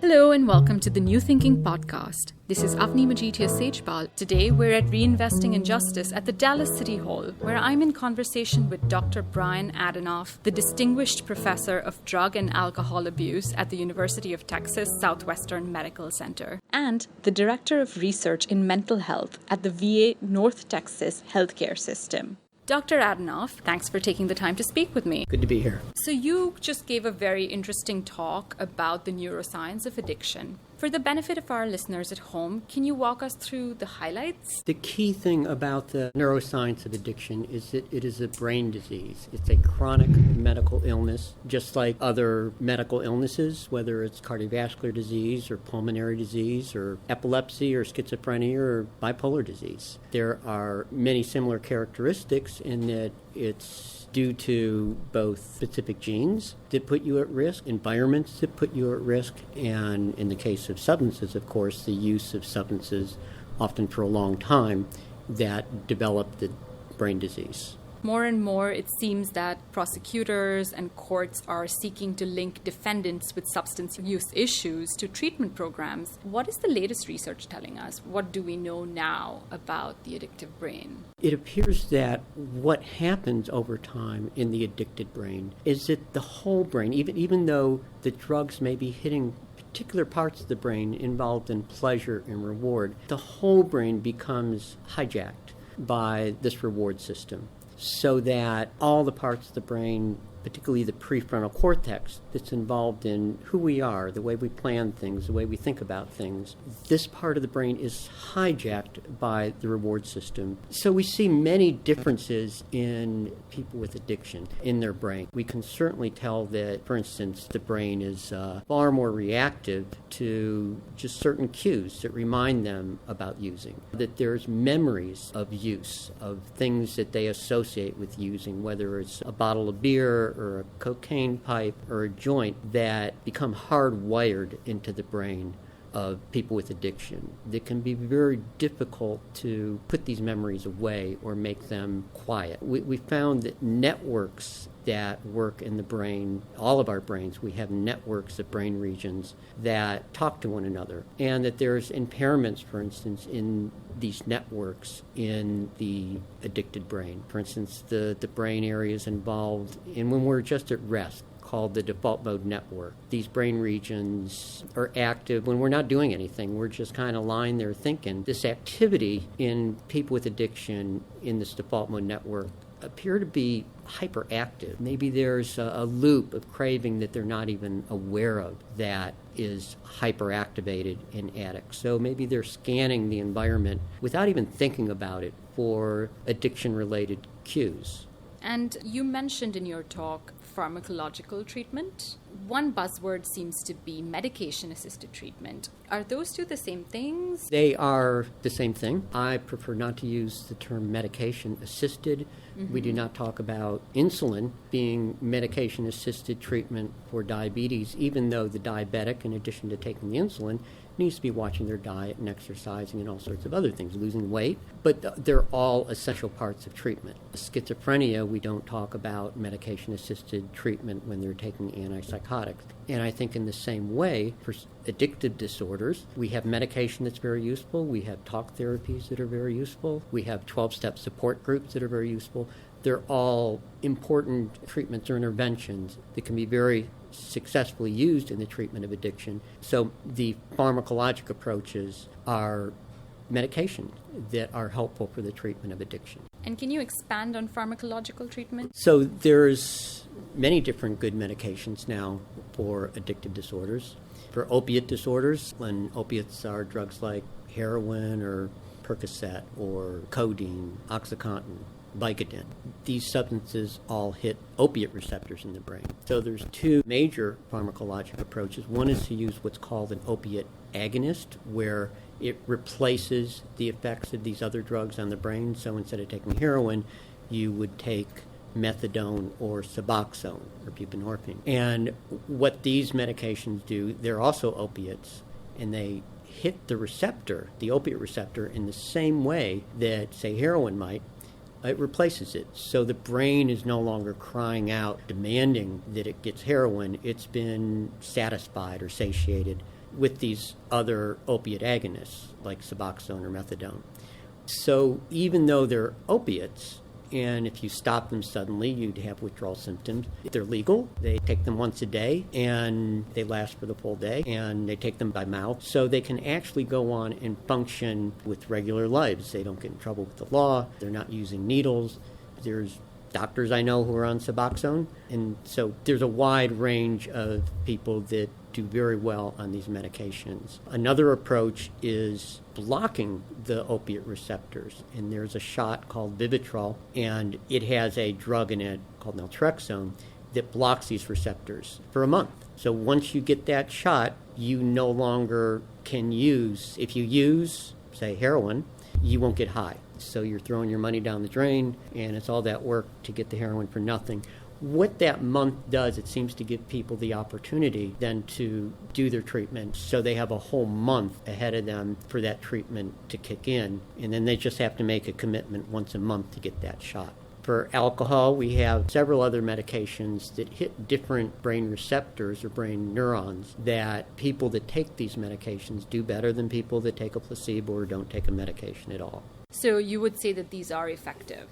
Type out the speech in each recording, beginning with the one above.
Hello and welcome to the New Thinking Podcast. This is Avni Majitya Sejpal. Today we're at Reinvesting in Justice at the Dallas City Hall, where I'm in conversation with Dr. Brian Adenoff, the Distinguished Professor of Drug and Alcohol Abuse at the University of Texas Southwestern Medical Center, and the Director of Research in Mental Health at the VA North Texas Healthcare System. Dr. Adenoff, thanks for taking the time to speak with me. Good to be here. So you just gave a very interesting talk about the neuroscience of addiction. For the benefit of our listeners at home, can you walk us through the highlights? The key thing about the neuroscience of addiction is that it is a brain disease. It's a chronic medical illness, just like other medical illnesses, whether it's cardiovascular disease or pulmonary disease or epilepsy or schizophrenia or bipolar disease. There are many similar characteristics in that it's due to both specific genes that put you at risk, environments that put you at risk, and in the case of substances, of course, the use of substances, often for a long time, that develop the brain disease. More and more, it seems that prosecutors and courts are seeking to link defendants with substance use issues to treatment programs. What is the latest research telling us? What do we know now about the addictive brain? It appears that what happens over time in the addicted brain is that the whole brain, even though the drugs may be hitting particular parts of the brain involved in pleasure and reward, the whole brain becomes hijacked by this reward system, so that all the parts of the brain, particularly the prefrontal cortex that's involved in who we are, the way we plan things, the way we think about things, this part of the brain is hijacked by the reward system. So we see many differences in people with addiction in their brain. We can certainly tell that, for instance, the brain is far more reactive to just certain cues that remind them about using, that there's memories of use, of things that they associate with using, whether it's a bottle of beer or a cocaine pipe or a joint, that become hardwired into the brain of people with addiction. That can be very difficult to put these memories away or make them quiet. We found that networks that work in the brain, all of our brains, we have networks of brain regions that talk to one another, and that there's impairments, for instance, in these networks in the addicted brain. For instance, the brain areas involved in when we're just at rest, called the default mode network. These brain regions are active when we're not doing anything. We're just kind of lying there thinking. This activity in people with addiction in this default mode network appear to be hyperactive. Maybe there's a loop of craving that they're not even aware of that is hyperactivated in addicts. So maybe they're scanning the environment without even thinking about it for addiction-related cues. And you mentioned in your talk pharmacological treatment. One buzzword seems to be medication-assisted treatment. Are those two the same things? They are the same thing. I prefer not to use the term medication-assisted. Mm-hmm. We do not talk about insulin being medication-assisted treatment for diabetes, even though the diabetic, in addition to taking the insulin, needs to be watching their diet and exercising and all sorts of other things, losing weight, but they're all essential parts of treatment. Schizophrenia, we don't talk about medication-assisted treatment when they're taking antipsychotics. And I think in the same way, for addictive disorders, we have medication that's very useful, we have talk therapies that are very useful, we have 12-step support groups that are very useful. They're all important treatments or interventions that can be very successfully used in the treatment of addiction. So the pharmacological approaches are medication that are helpful for the treatment of addiction. And can you expand on pharmacological treatment? So there's many different good medications now for addictive disorders. For opiate disorders, when opiates are drugs like heroin or Percocet or codeine, OxyContin, Vicodin. These substances all hit opiate receptors in the brain. So there's two major pharmacologic approaches. One is to use what's called an opiate agonist, where it replaces the effects of these other drugs on the brain. So instead of taking heroin, you would take methadone or Suboxone or buprenorphine. And what these medications do, they're also opiates, and they hit the receptor, the opiate receptor, in the same way that, say, heroin might. It replaces it. So the brain is no longer crying out, demanding that it gets heroin. It's been satisfied or satiated with these other opiate agonists like Suboxone or methadone. So even though they're opiates, and if you stop them suddenly, you'd have withdrawal symptoms. If they're legal, they take them once a day, and they last for the full day, and they take them by mouth. So they can actually go on and function with regular lives. They don't get in trouble with the law. They're not using needles. There's doctors I know who are on Suboxone. And so there's a wide range of people that do very well on these medications. Another approach is blocking the opiate receptors. And there's a shot called Vivitrol, and it has a drug in it called naltrexone that blocks these receptors for a month. So once you get that shot, you no longer can use, if you use, say, heroin, you won't get high. So you're throwing your money down the drain, and it's all that work to get the heroin for nothing. What that month does, it seems to give people the opportunity then to do their treatment, so they have a whole month ahead of them for that treatment to kick in, and then they just have to make a commitment once a month to get that shot. For alcohol, we have several other medications that hit different brain receptors or brain neurons that people that take these medications do better than people that take a placebo or don't take a medication at all. So you would say that these are effective?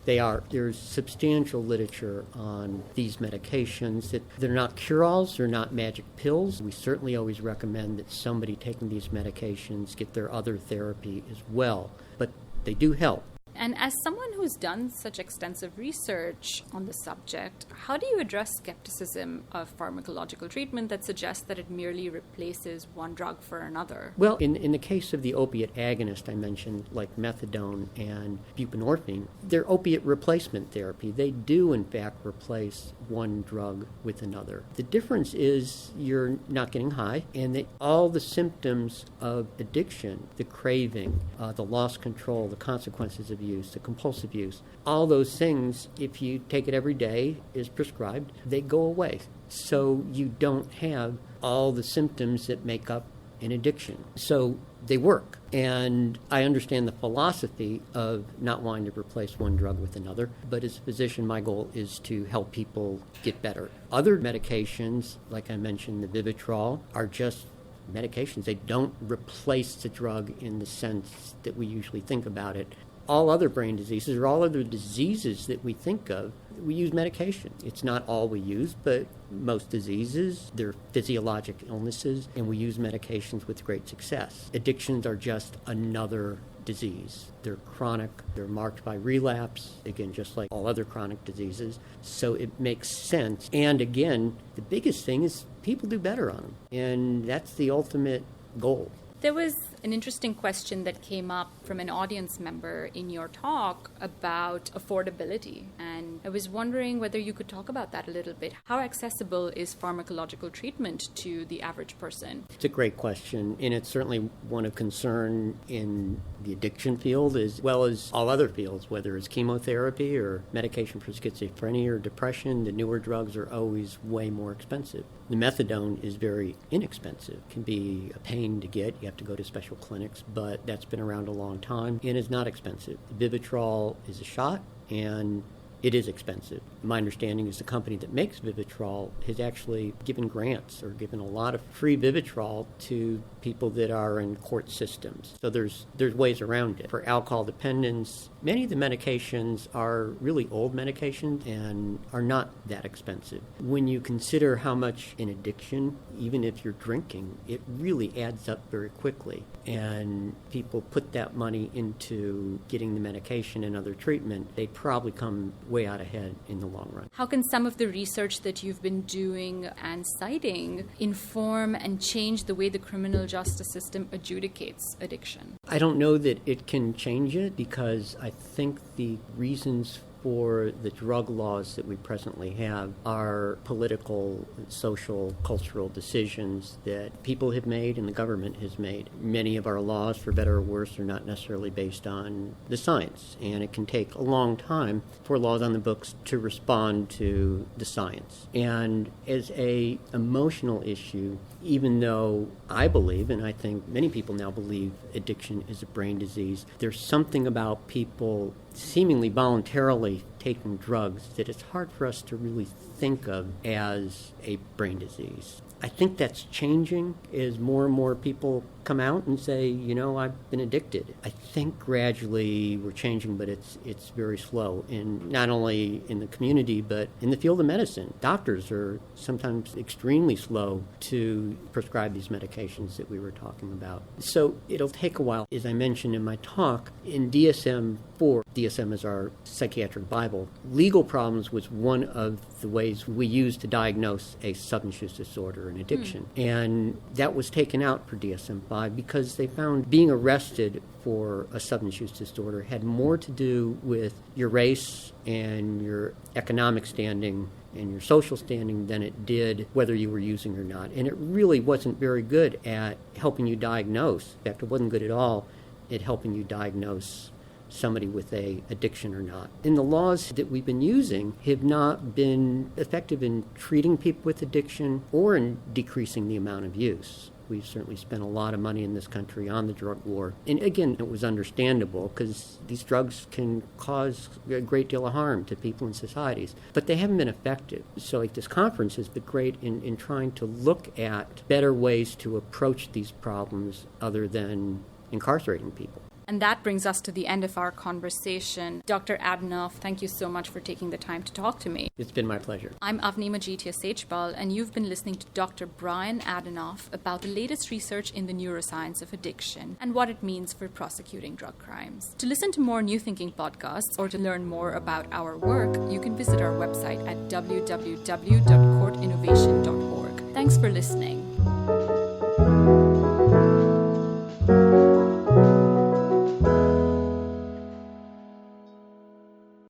They are. There's substantial literature on these medications. That they're not cure-alls, they're not magic pills. We certainly always recommend that somebody taking these medications get their other therapy as well, but they do help. And as someone who's done such extensive research on the subject, how do you address skepticism of pharmacological treatment that suggests that it merely replaces one drug for another? Well, in the case of the opiate agonist I mentioned, like methadone and buprenorphine, they're opiate replacement therapy. They do, in fact, replace one drug with another. The difference is you're not getting high, and that all the symptoms of addiction, the craving, the lost control, the consequences of use, the compulsive use, all those things, if you take it every day as prescribed, they go away. So you don't have all the symptoms that make up an addiction. So they work. And I understand the philosophy of not wanting to replace one drug with another, but as a physician, my goal is to help people get better. Other medications, like I mentioned, the Vivitrol, are just medications. They don't replace the drug in the sense that we usually think about it. All other brain diseases or all other diseases that we think of, we use medication. It's not all we use, but most diseases, they're physiologic illnesses, and we use medications with great success. Addictions are just another disease. They're chronic, they're marked by relapse, again, just like all other chronic diseases. So it makes sense. And again, the biggest thing is people do better on them. And that's the ultimate goal. There was an interesting question that came up from an audience member in your talk about affordability. And I was wondering whether you could talk about that a little bit. How accessible is pharmacological treatment to the average person? It's a great question, and it's certainly one of concern in the addiction field as well as all other fields, whether it's chemotherapy or medication for schizophrenia or depression. The newer drugs are always way more expensive. The methadone is very inexpensive. It can be a pain to get. You have to go to special clinics, but that's been around a long time and is not expensive. Vivitrol is a shot, and it is expensive. My understanding is the company that makes Vivitrol has actually given grants or given a lot of free Vivitrol to people that are in court systems. So there's ways around it. For alcohol dependence, many of the medications are really old medications and are not that expensive. When you consider how much in addiction, even if you're drinking, it really adds up very quickly. And people put that money into getting the medication and other treatment, they probably come way out ahead in the long run. How can some of the research that you've been doing and citing inform and change the way the criminal justice system adjudicates addiction? I don't know that it can change it because I think the reasons for the drug laws that we presently have are political, social, cultural decisions that people have made and the government has made. Many of our laws, for better or worse, are not necessarily based on the science, and it can take a long time for laws on the books to respond to the science. And as an emotional issue, even though I believe, and I think many people now believe, addiction is a brain disease, there's something about people seemingly voluntarily taking drugs that it's hard for us to really think of as a brain disease. I think that's changing as more and more people come out and say, I've been addicted. I think gradually we're changing, but it's very slow. And not only in the community, but in the field of medicine. Doctors are sometimes extremely slow to prescribe these medications that we were talking about. So it'll take a while. As I mentioned in my talk, in DSM-4, DSM is our psychiatric Bible, legal problems was one of the ways we used to diagnose a substance use disorder and addiction. And that was taken out for DSM-5 because they found being arrested for a substance use disorder had more to do with your race and your economic standing and your social standing than it did whether you were using or not. And it really wasn't very good at helping you diagnose. In fact, it wasn't good at all at helping you diagnose somebody with a addiction or not. And the laws that we've been using have not been effective in treating people with addiction or in decreasing the amount of use. We've certainly spent a lot of money in this country on the drug war. And again, it was understandable because these drugs can cause a great deal of harm to people and societies. But they haven't been effective. So like this conference has been great in trying to look at better ways to approach these problems other than incarcerating people. And that brings us to the end of our conversation. Dr. Adanoff, thank you so much for taking the time to talk to me. It's been my pleasure. I'm Avni Majitya Sechbal, and you've been listening to Dr. Brian Adanoff about the latest research in the neuroscience of addiction and what it means for prosecuting drug crimes. To listen to more New Thinking podcasts or to learn more about our work, you can visit our website at www.courtinnovation.org. Thanks for listening.